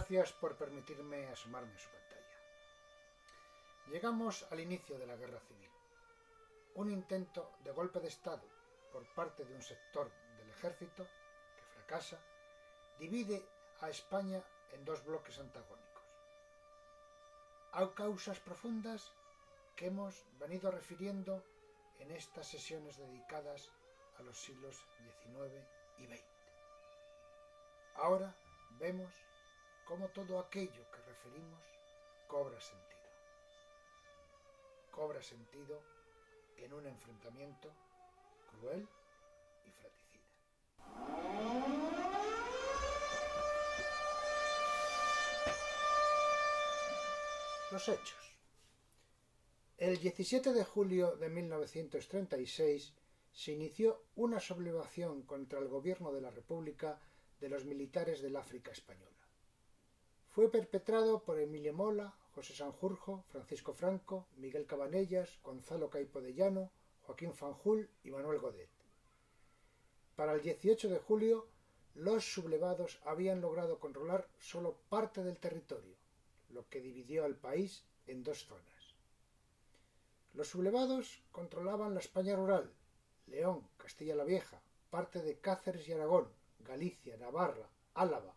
Gracias por permitirme asomarme a su pantalla. Llegamos al inicio de la Guerra Civil. Un intento de golpe de Estado por parte de un sector del ejército, que fracasa, divide a España en dos bloques antagónicos. Hay causas profundas que hemos venido refiriendo en estas sesiones dedicadas a los siglos XIX y XX. Ahora vemos cómo todo aquello que referimos cobra sentido. Cobra sentido en un enfrentamiento cruel y fratricida. Los hechos. El 17 de julio de 1936 se inició una sublevación contra el gobierno de la República de los militares del África española. Fue perpetrado por Emilio Mola, José Sanjurjo, Francisco Franco, Miguel Cabanellas, Gonzalo Caipo de Llano, Joaquín Fanjul y Manuel Godet. Para el 18 de julio, los sublevados habían logrado controlar solo parte del territorio, lo que dividió al país en dos zonas. Los sublevados controlaban la España rural, León, Castilla la Vieja, parte de Cáceres y Aragón, Galicia, Navarra, Álava,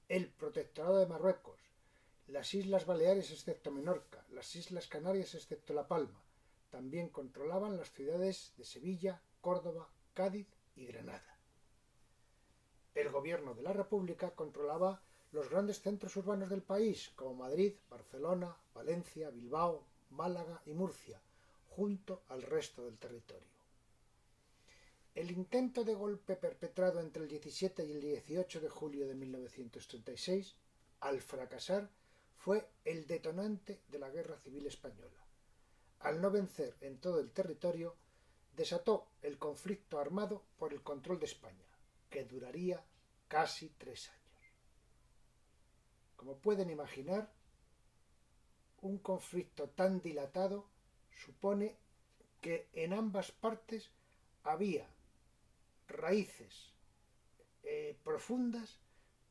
el Protectorado de Marruecos, las Islas Baleares excepto Menorca, las Islas Canarias excepto La Palma. También controlaban las ciudades de Sevilla, Córdoba, Cádiz y Granada. El gobierno de la República controlaba los grandes centros urbanos del país, como Madrid, Barcelona, Valencia, Bilbao, Málaga y Murcia, junto al resto del territorio. El intento de golpe perpetrado entre el 17 y el 18 de julio de 1936, al fracasar, fue el detonante de la Guerra Civil Española. Al no vencer en todo el territorio, desató el conflicto armado por el control de España, que duraría casi 3 años. Como pueden imaginar, un conflicto tan dilatado supone que en ambas partes había raíces profundas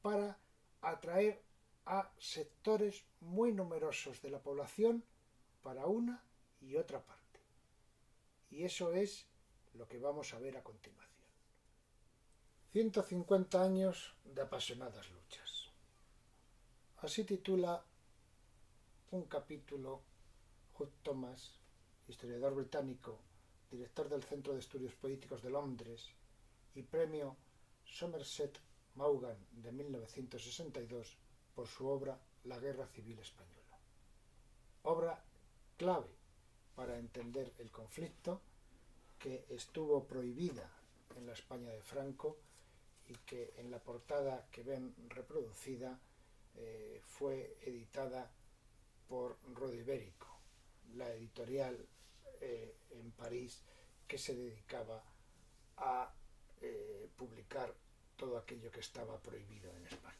para atraer a sectores muy numerosos de la población para una y otra parte. Y eso es lo que vamos a ver a continuación. 150 años de apasionadas luchas. Así titula un capítulo Hugh Thomas, historiador británico, director del Centro de Estudios Políticos de Londres y premio Somerset Maugham de 1962 por su obra La Guerra Civil Española. Obra clave para entender el conflicto, que estuvo prohibida en la España de Franco y que en la portada que ven reproducida fue editada por Rodi Ibérico, la editorial en París que se dedicaba a publicar todo aquello que estaba prohibido en España.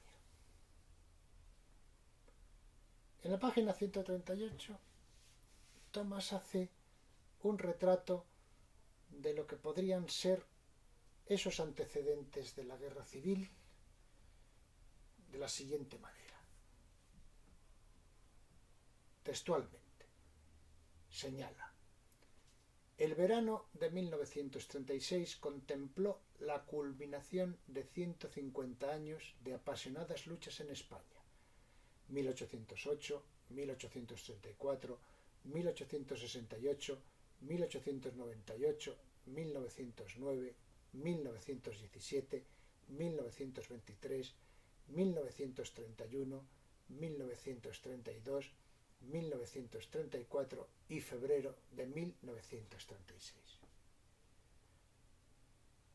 En la página 138, Thomas hace un retrato de lo que podrían ser esos antecedentes de la Guerra Civil de la siguiente manera. Textualmente, señala: el verano de 1936 contempló la culminación de 150 años de apasionadas luchas en España. 1808, 1834, 1868, 1898, 1909, 1917, 1923, 1931, 1932, 1934 y febrero de 1936.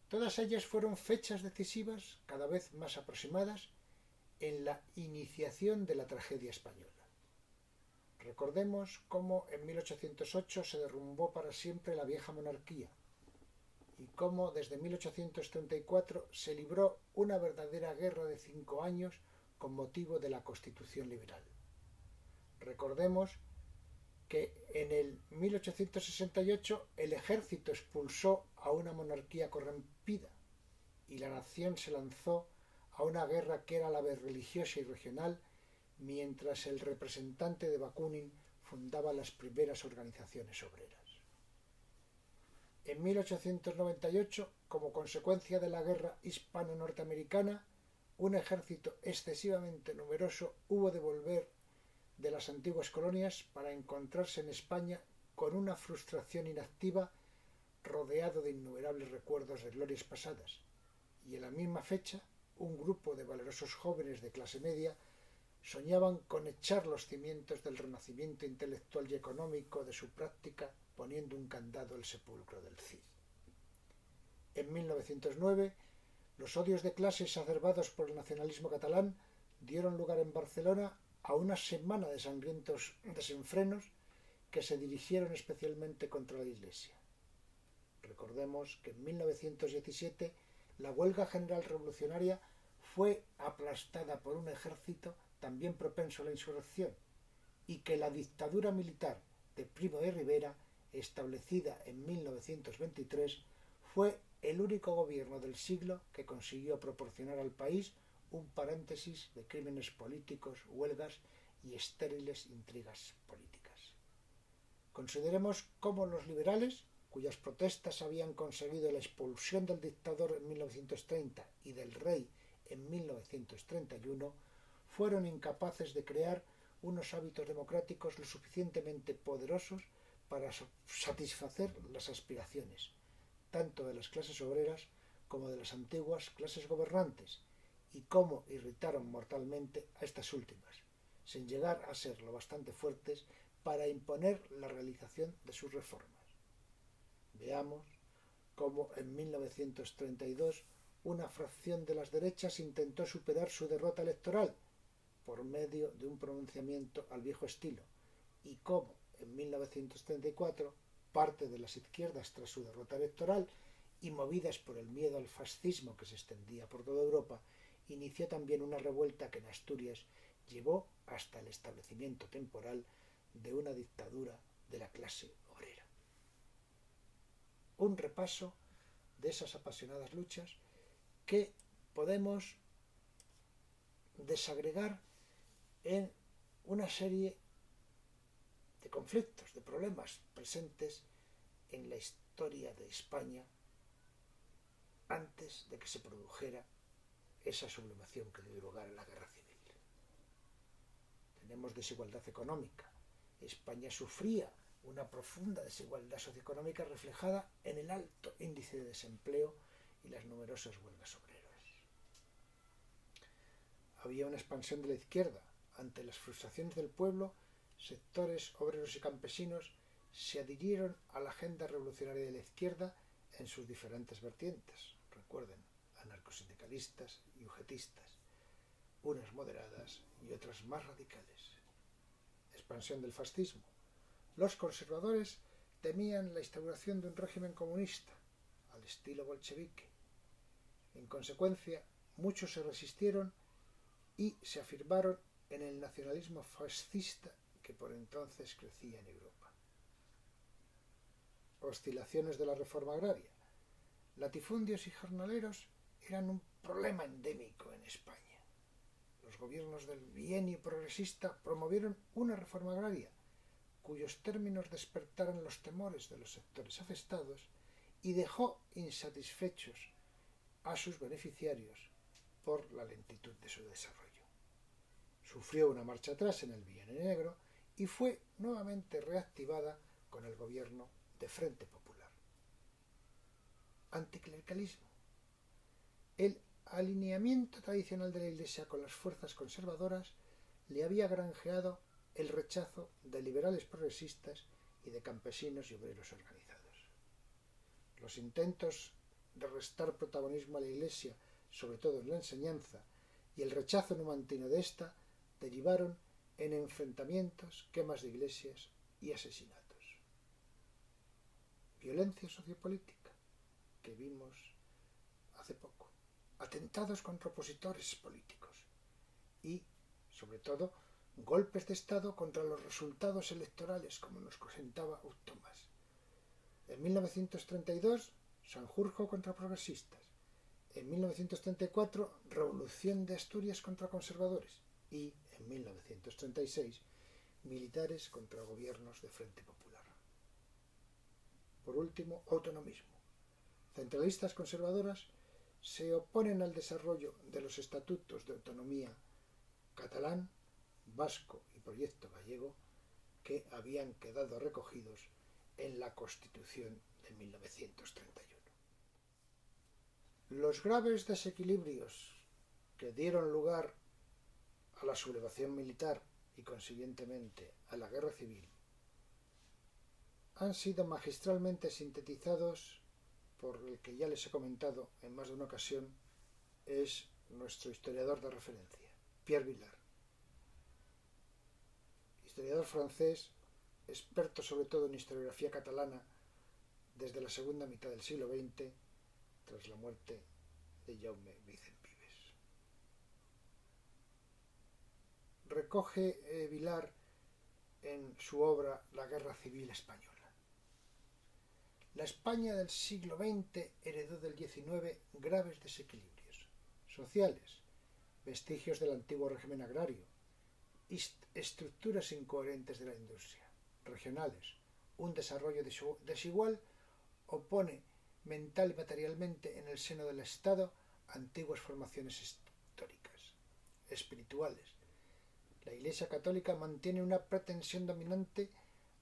Todas ellas fueron fechas decisivas, cada vez más aproximadas, en la iniciación de la tragedia española. Recordemos cómo en 1808 se derrumbó para siempre la vieja monarquía y cómo desde 1834 se libró una verdadera guerra de 5 años con motivo de la Constitución Liberal. Recordemos que en el 1868 el ejército expulsó a una monarquía corrompida y la nación se lanzó a una guerra que era a la vez religiosa y regional mientras el representante de Bakunin fundaba las primeras organizaciones obreras. En 1898, como consecuencia de la guerra hispano-norteamericana, un ejército excesivamente numeroso hubo de volver de las antiguas colonias para encontrarse en España con una frustración inactiva, rodeado de innumerables recuerdos de glorias pasadas, y en la misma fecha un grupo de valerosos jóvenes de clase media soñaban con echar los cimientos del renacimiento intelectual y económico de su práctica, poniendo un candado al sepulcro del Cid. En 1909, los odios de clase exacerbados por el nacionalismo catalán dieron lugar en Barcelona a una semana de sangrientos desenfrenos que se dirigieron especialmente contra la Iglesia. Recordemos que en 1917 la huelga general revolucionaria fue aplastada por un ejército también propenso a la insurrección, y que la dictadura militar de Primo de Rivera, establecida en 1923, fue el único gobierno del siglo que consiguió proporcionar al país un paréntesis de crímenes políticos, huelgas y estériles intrigas políticas. Consideremos cómo los liberales, cuyas protestas habían conseguido la expulsión del dictador en 1930 y del rey en 1931, fueron incapaces de crear unos hábitos democráticos lo suficientemente poderosos para satisfacer las aspiraciones, tanto de las clases obreras como de las antiguas clases gobernantes, y cómo irritaron mortalmente a estas últimas, sin llegar a ser lo bastante fuertes para imponer la realización de sus reformas. Veamos cómo en 1932 una fracción de las derechas intentó superar su derrota electoral por medio de un pronunciamiento al viejo estilo, y cómo en 1934 parte de las izquierdas, tras su derrota electoral y movidas por el miedo al fascismo que se extendía por toda Europa, inició también una revuelta que en Asturias llevó hasta el establecimiento temporal de una dictadura de la clase obrera. Un repaso de esas apasionadas luchas que podemos desagregar en una serie de conflictos, de problemas presentes en la historia de España antes de que se produjera esa sublevación que dio lugar a la guerra civil. Tenemos desigualdad económica. España sufría una profunda desigualdad socioeconómica reflejada en el alto índice de desempleo y las numerosas huelgas obreras. Había una expansión de la izquierda. Ante las frustraciones del pueblo, sectores obreros y campesinos se adhirieron a la agenda revolucionaria de la izquierda en sus diferentes vertientes. Recuerden, anarcosindicalistas y ugetistas, unas moderadas y otras más radicales. Expansión del fascismo. Los conservadores temían la instauración de un régimen comunista, al estilo bolchevique. En consecuencia, muchos se resistieron y se afirmaron en el nacionalismo fascista que por entonces crecía en Europa. Oscilaciones de la reforma agraria. Latifundios y jornaleros eran un problema endémico en España. Los gobiernos del bienio progresista promovieron una reforma agraria, cuyos términos despertaron los temores de los sectores afectados y dejó insatisfechos a sus beneficiarios por la lentitud de su desarrollo. Sufrió una marcha atrás en el bienio negro y fue nuevamente reactivada con el gobierno de Frente Popular. Anticlericalismo. El alineamiento tradicional de la Iglesia con las fuerzas conservadoras le había granjeado el rechazo de liberales progresistas y de campesinos y obreros organizados. Los intentos de restar protagonismo a la Iglesia, sobre todo en la enseñanza, y el rechazo numantino de ésta derivaron en enfrentamientos, quemas de iglesias y asesinatos. Violencia sociopolítica, que vimos hace poco. Atentados contra opositores políticos y, sobre todo, golpes de Estado contra los resultados electorales, como nos comentaba Tomás. En 1932, Sanjurjo contra progresistas. En 1934, Revolución de Asturias contra conservadores. Y en 1936, militares contra gobiernos de Frente Popular. Por último, autonomismo. Centralistas conservadoras se oponen al desarrollo de los estatutos de autonomía catalán, vasco y proyecto gallego que habían quedado recogidos en la Constitución de 1931. Los graves desequilibrios que dieron lugar a la sublevación militar y consiguientemente a la guerra civil han sido magistralmente sintetizados por el que ya les he comentado en más de una ocasión, es nuestro historiador de referencia, Pierre Vilar. Historiador francés, experto sobre todo en historiografía catalana desde la segunda mitad del siglo XX, tras la muerte de Jaume Vicent Vives. Recoge Vilar en su obra La Guerra Civil Española. La España del siglo XX heredó del XIX graves desequilibrios sociales, vestigios del antiguo régimen agrario, estructuras incoherentes de la industria, regionales, un desarrollo desigual opone mental y materialmente en el seno del Estado antiguas formaciones históricas, espirituales. La Iglesia Católica mantiene una pretensión dominante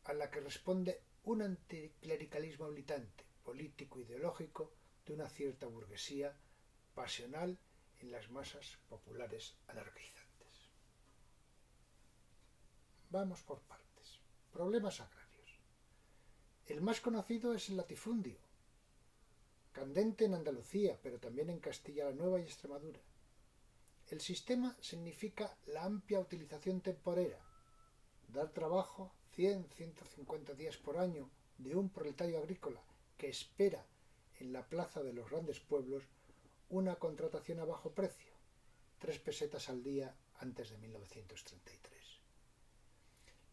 a la que responde un anticlericalismo militante, político e ideológico de una cierta burguesía pasional en las masas populares anarquizantes. Vamos por partes. Problemas agrarios. El más conocido es el latifundio, candente en Andalucía, pero también en Castilla la Nueva y Extremadura. El sistema significa la amplia utilización temporera, dar trabajo 100-150 días por año de un proletario agrícola que espera en la plaza de los grandes pueblos una contratación a bajo precio, 3 pesetas al día antes de 1933.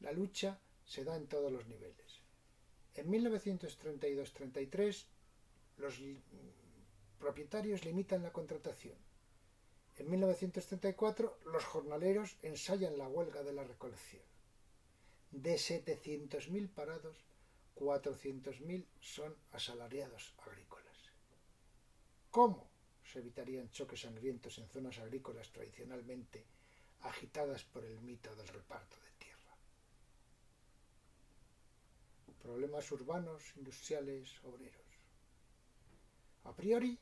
La lucha se da en todos los niveles. En 1932-33 los propietarios limitan la contratación. En 1934 los jornaleros ensayan la huelga de la recolección. De 700.000 parados, 400.000 son asalariados agrícolas. ¿Cómo se evitarían choques sangrientos en zonas agrícolas tradicionalmente agitadas por el mito del reparto de tierra? Problemas urbanos, industriales, obreros. A priori,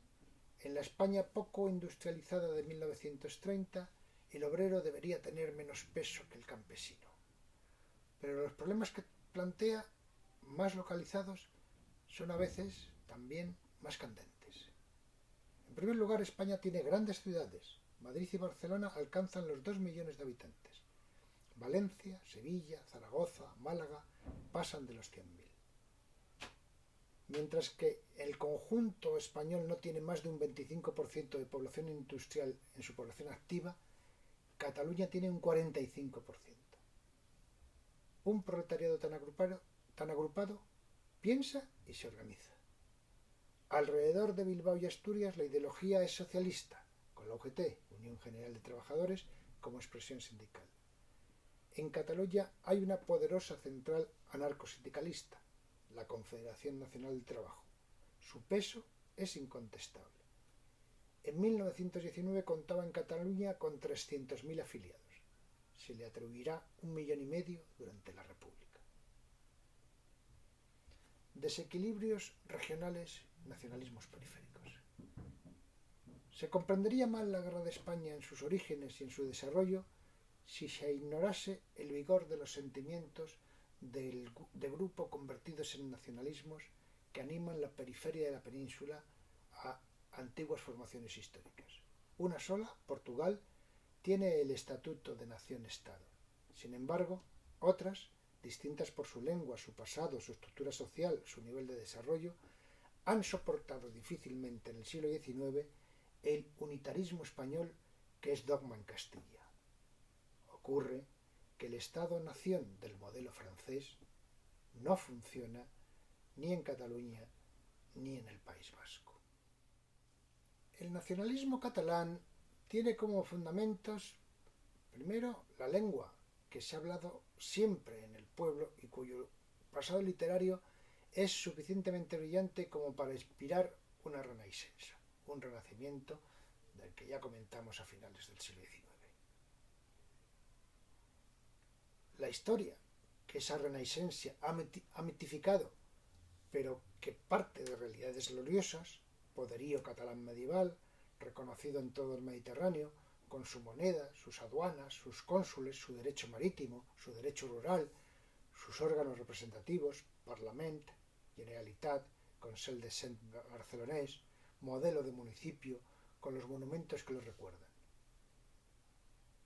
en la España poco industrializada de 1930, el obrero debería tener menos peso que el campesino. Pero los problemas que plantea, más localizados, son a veces también más candentes. En primer lugar, España tiene grandes ciudades. Madrid y Barcelona alcanzan los 2 millones de habitantes. Valencia, Sevilla, Zaragoza, Málaga pasan de los 100.000. Mientras que el conjunto español no tiene más de un 25% de población industrial en su población activa, Cataluña tiene un 45%. Un proletariado tan agrupado piensa y se organiza. Alrededor de Bilbao y Asturias la ideología es socialista, con la UGT, Unión General de Trabajadores, como expresión sindical. En Cataluña hay una poderosa central anarcosindicalista, la Confederación Nacional del Trabajo. Su peso es incontestable. En 1919 contaba en Cataluña con 300.000 afiliados. Se le atribuirá 1,5 millones durante la República. Desequilibrios regionales, nacionalismos periféricos. Se comprendería mal la guerra de España en sus orígenes y en su desarrollo si se ignorase el vigor de los sentimientos de grupo convertidos en nacionalismos que animan la periferia de la península a antiguas formaciones históricas. Una sola, Portugal, tiene el estatuto de nación-estado. Sin embargo, otras, distintas por su lengua, su pasado, su estructura social, su nivel de desarrollo, han soportado difícilmente en el siglo XIX el unitarismo español que es dogma en Castilla. Ocurre que el Estado-nación del modelo francés no funciona ni en Cataluña ni en el País Vasco. El nacionalismo catalán tiene como fundamentos Primero, la lengua, que se ha hablado siempre en el pueblo y cuyo pasado literario es suficientemente brillante como para inspirar una renaissance, un renacimiento del que ya comentamos a finales del siglo XIX. La historia que esa renaissance ha mitificado, pero que parte de realidades gloriosas, poderío catalán medieval, reconocido en todo el Mediterráneo, con su moneda, sus aduanas, sus cónsules, su derecho marítimo, su derecho rural, sus órganos representativos, Parlament, Generalitat, Consell de Cent barcelonés, modelo de municipio, con los monumentos que lo recuerdan.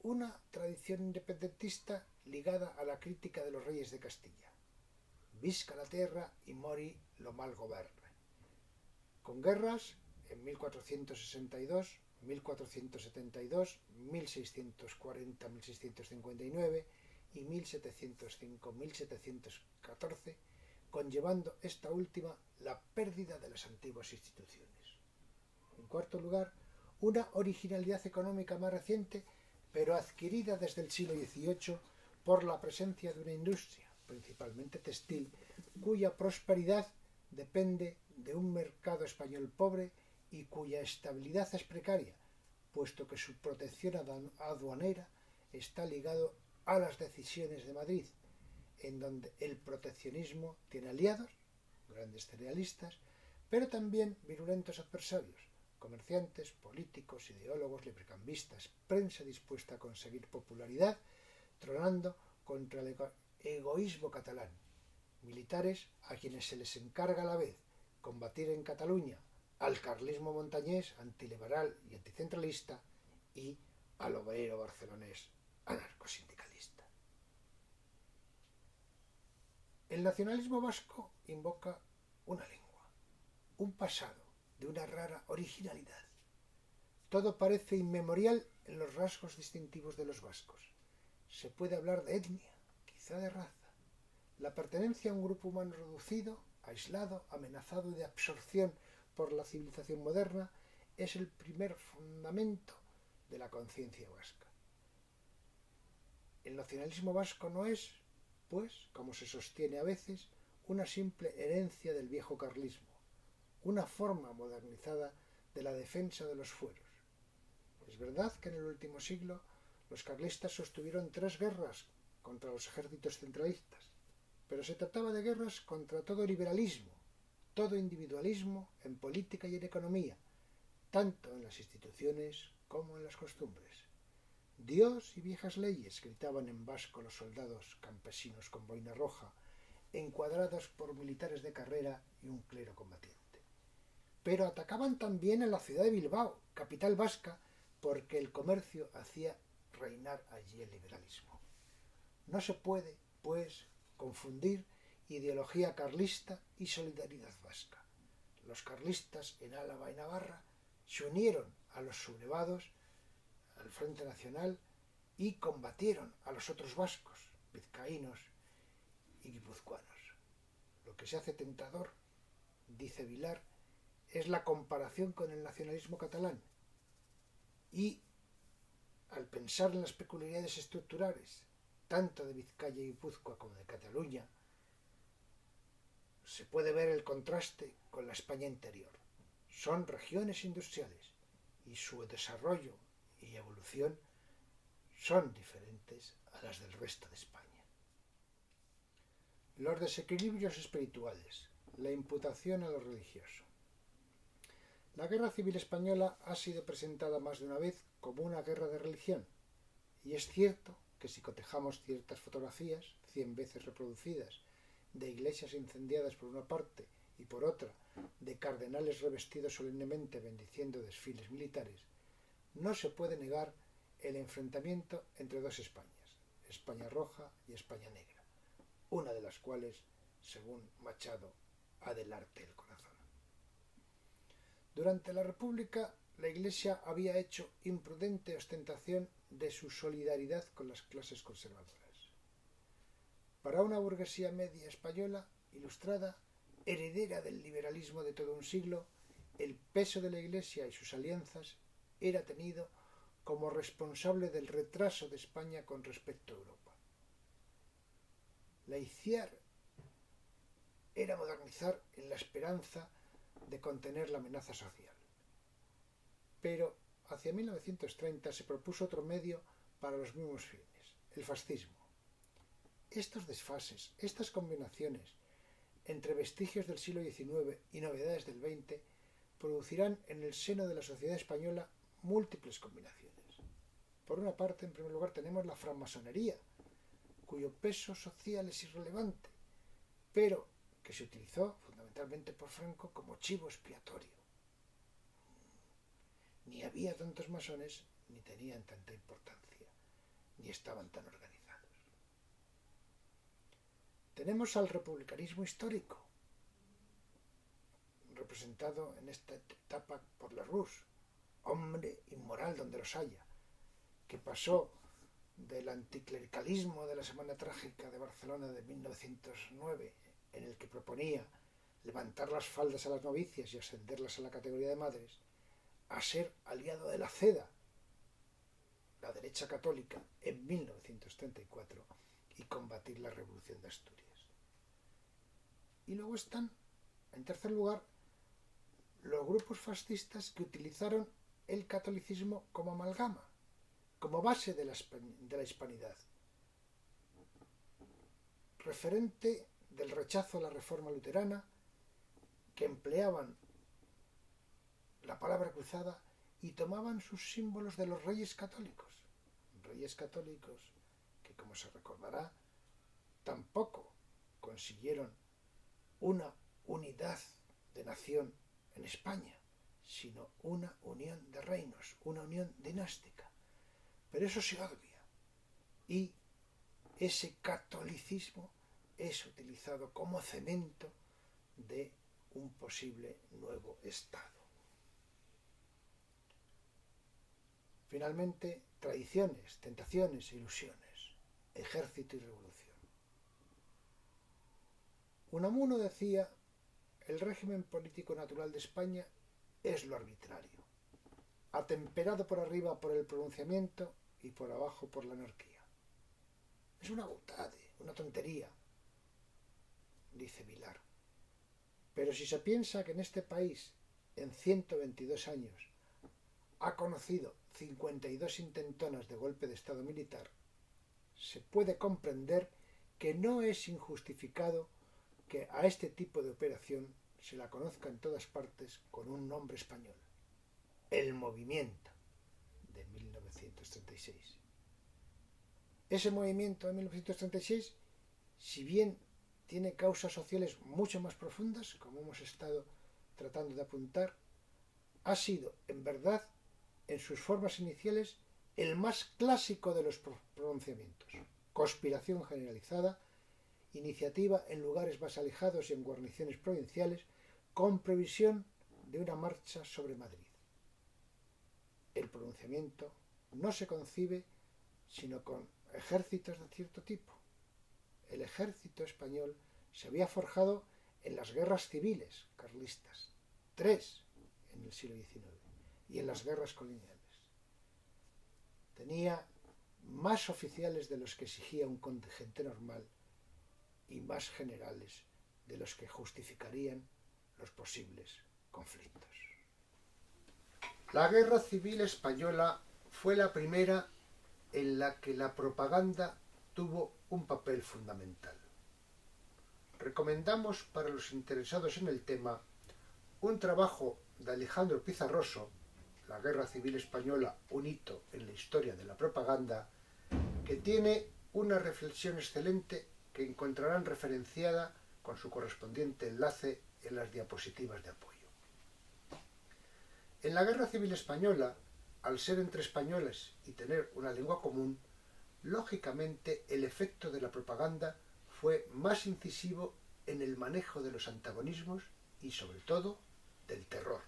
Una tradición independentista ligada a la crítica de los reyes de Castilla. Visca la tierra y mori lo mal governe. Con guerras en 1462, 1472, 1640-1659 y 1705-1714, conllevando esta última la pérdida de las antiguas instituciones. En cuarto lugar, una originalidad económica más reciente, pero adquirida desde el siglo XVIII por la presencia de una industria, principalmente textil, cuya prosperidad depende de un mercado español pobre y cuya estabilidad es precaria, puesto que su protección aduanera está ligado a las decisiones de Madrid, en donde el proteccionismo tiene aliados, grandes cerealistas, pero también virulentos adversarios, comerciantes, políticos, ideólogos, librecambistas, prensa dispuesta a conseguir popularidad, tronando contra el egoísmo catalán, militares a quienes se les encarga a la vez combatir en Cataluña al carlismo montañés, antiliberal y anticentralista, y al obrero barcelonés anarcosindicalista. El nacionalismo vasco invoca una lengua, un pasado de una rara originalidad. Todo parece inmemorial en los rasgos distintivos de los vascos. Se puede hablar de etnia, quizá de raza. La pertenencia a un grupo humano reducido, aislado, amenazado de absorción por la civilización moderna, es el primer fundamento de la conciencia vasca. El nacionalismo vasco no es, pues, como se sostiene a veces, una simple herencia del viejo carlismo, una forma modernizada de la defensa de los fueros. Es verdad que en el último siglo los carlistas sostuvieron 3 guerras contra los ejércitos centralistas, pero se trataba de guerras contra todo liberalismo, todo individualismo en política y en economía, tanto en las instituciones como en las costumbres. Dios y viejas leyes, gritaban en vasco los soldados campesinos con boina roja, encuadrados por militares de carrera y un clero combatiente. Pero atacaban también en la ciudad de Bilbao, capital vasca, porque el comercio hacía reinar allí el liberalismo. No se puede, pues, confundir ideología carlista y solidaridad vasca. Los carlistas en Álava y Navarra se unieron a los sublevados, al Frente Nacional, y combatieron a los otros vascos, vizcaínos y guipuzcoanos. Lo que se hace tentador, dice Vilar, es la comparación con el nacionalismo catalán, y al pensar en las peculiaridades estructurales tanto de Vizcaya y Guipúzcoa como de Cataluña, se puede ver el contraste con la España interior. Son regiones industriales y su desarrollo y evolución son diferentes a las del resto de España. Los desequilibrios espirituales, la imputación a lo religioso. La Guerra Civil Española ha sido presentada más de una vez como una guerra de religión, y es cierto que si cotejamos ciertas fotografías, 100 veces reproducidas, de iglesias incendiadas por una parte y por otra, de cardenales revestidos solemnemente bendiciendo desfiles militares, no se puede negar el enfrentamiento entre dos Españas, España roja y España negra, una de las cuales, según Machado, ha del arte el corazón. Durante la República, la Iglesia había hecho imprudente ostentación de su solidaridad con las clases conservadoras. Para una burguesía media española, ilustrada, heredera del liberalismo de todo un siglo, el peso de la Iglesia y sus alianzas era tenido como responsable del retraso de España con respecto a Europa. Laiciar era modernizar en la esperanza de contener la amenaza social. Pero hacia 1930 se propuso otro medio para los mismos fines, el fascismo. Estos desfases, estas combinaciones entre vestigios del siglo XIX y novedades del XX producirán en el seno de la sociedad española múltiples combinaciones. Por una parte, en primer lugar, tenemos la francmasonería, cuyo peso social es irrelevante, pero que se utilizó fundamentalmente por Franco como chivo expiatorio. Ni había tantos masones, ni tenían tanta importancia, ni estaban tan organizados. Tenemos al republicanismo histórico, representado en esta etapa por Lasrousse, hombre inmoral donde los haya, que pasó del anticlericalismo de la Semana Trágica de Barcelona de 1909, en el que proponía levantar las faldas a las novicias y ascenderlas a la categoría de madres, a ser aliado de la CEDA, la derecha católica, en 1934, y combatir la Revolución de Asturias. Y luego están, en tercer lugar, los grupos fascistas que utilizaron el catolicismo como amalgama, como base de la hispanidad, referente del rechazo a la reforma luterana, que empleaban la palabra cruzada y tomaban sus símbolos de los reyes católicos que, como se recordará, tampoco consiguieron una unidad de nación en España, sino una unión de reinos, una unión dinástica. Pero eso se obvia y ese catolicismo es utilizado como cemento de un posible nuevo Estado. Finalmente, tradiciones, tentaciones e ilusiones, ejército y revolución. Unamuno decía: el régimen político natural de España es lo arbitrario, atemperado por arriba por el pronunciamiento y por abajo por la anarquía. Es una boutade, una tontería, dice Vilar. Pero si se piensa que en este país, en 122 años, ha conocido 52 intentonas de golpe de Estado militar, se puede comprender que no es injustificado que a este tipo de operación se la conozca en todas partes con un nombre español: el Movimiento de 1936. Ese movimiento de 1936, si bien tiene causas sociales mucho más profundas, como hemos estado tratando de apuntar, ha sido, en verdad, en sus formas iniciales, el más clásico de los pronunciamientos: conspiración generalizada, iniciativa en lugares más alejados y en guarniciones provinciales, con previsión de una marcha sobre Madrid. El pronunciamiento no se concibe sino con ejércitos de cierto tipo. El ejército español se había forjado en las guerras civiles carlistas, 3 en el siglo XIX, y en las guerras coloniales. Tenía más oficiales de los que exigía un contingente normal y más generales de los que justificarían los posibles conflictos. La Guerra Civil Española fue la primera en la que la propaganda tuvo un papel fundamental. Recomendamos para los interesados en el tema un trabajo de Alejandro Pizarroso, La Guerra Civil Española, un hito en la historia de la propaganda, que tiene una reflexión excelente que encontrarán referenciada con su correspondiente enlace en las diapositivas de apoyo. En la Guerra Civil Española, al ser entre españoles y tener una lengua común, lógicamente el efecto de la propaganda fue más incisivo en el manejo de los antagonismos y, sobre todo, del terror.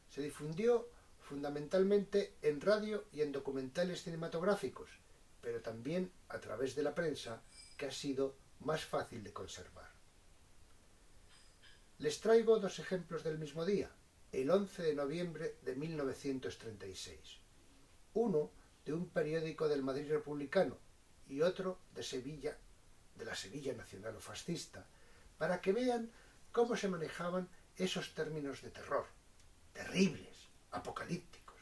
Se difundió fundamentalmente en radio y en documentales cinematográficos, pero también a través de la prensa, que ha sido más fácil de conservar. Les traigo 2 ejemplos del mismo día, el 11 de noviembre de 1936. uno de un periódico del Madrid republicano y otro de Sevilla, de la Sevilla nacional-fascista, para que vean cómo se manejaban esos términos de terror, terribles, apocalípticos.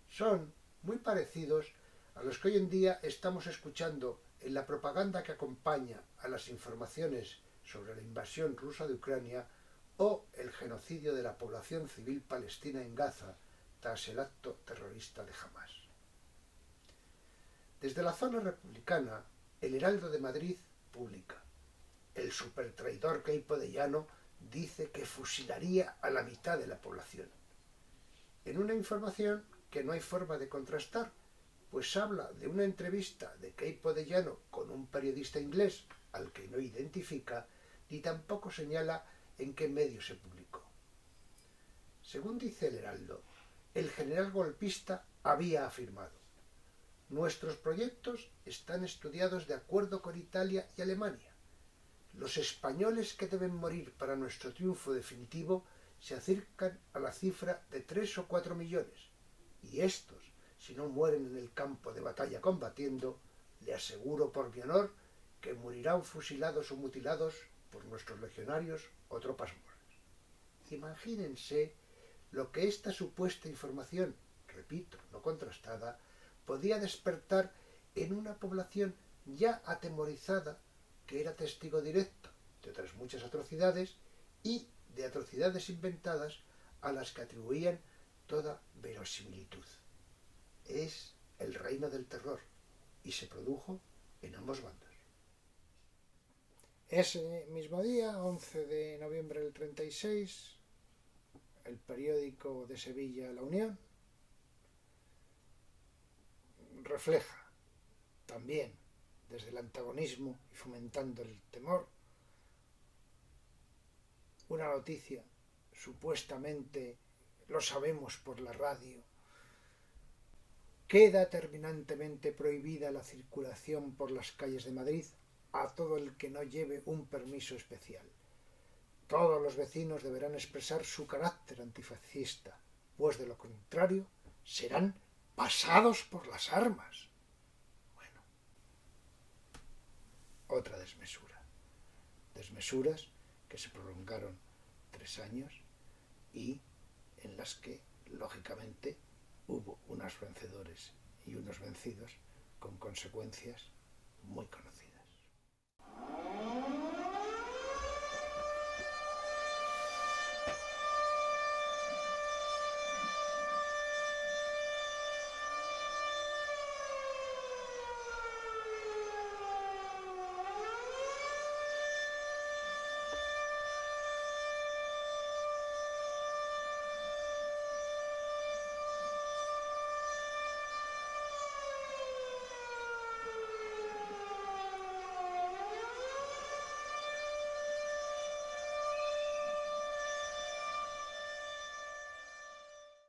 Son muy parecidos a los que hoy en día estamos escuchando en la propaganda que acompaña a las informaciones sobre la invasión rusa de Ucrania o el genocidio de la población civil palestina en Gaza tras el acto terrorista de Hamás. Desde la zona republicana, el Heraldo de Madrid publica: el supertraidor Queipo de Llano dice que fusilaría a la mitad de la población. En una información que no hay forma de contrastar, pues habla de una entrevista de Queipo de Llano con un periodista inglés al que no identifica, ni tampoco señala en qué medio se publicó. Según dice el Heraldo, el general golpista había afirmado: nuestros proyectos están estudiados de acuerdo con Italia y Alemania. Los españoles que deben morir para nuestro triunfo definitivo se acercan a la cifra de 3 o 4 millones, y estos, si no mueren en el campo de batalla combatiendo, le aseguro por mi honor que morirán fusilados o mutilados por nuestros legionarios o tropas moras. Imagínense lo que esta supuesta información, repito, no contrastada, podía despertar en una población ya atemorizada, que era testigo directo de otras muchas atrocidades y de atrocidades inventadas a las que atribuían toda verosimilitud. Es el reino del terror y se produjo en ambos bandos. Ese mismo día, 11 de noviembre del 36, el periódico de Sevilla La Unión refleja también desde el antagonismo y fomentando el temor una noticia supuestamente, lo sabemos por la radio: queda terminantemente prohibida la circulación por las calles de Madrid a todo el que no lleve un permiso especial. Todos los vecinos deberán expresar su carácter antifascista, pues de lo contrario serán pasados por las armas. Bueno, otra desmesura. Desmesuras que se prolongaron 3 años y en las que, lógicamente, hubo unos vencedores y unos vencidos con consecuencias muy conocidas.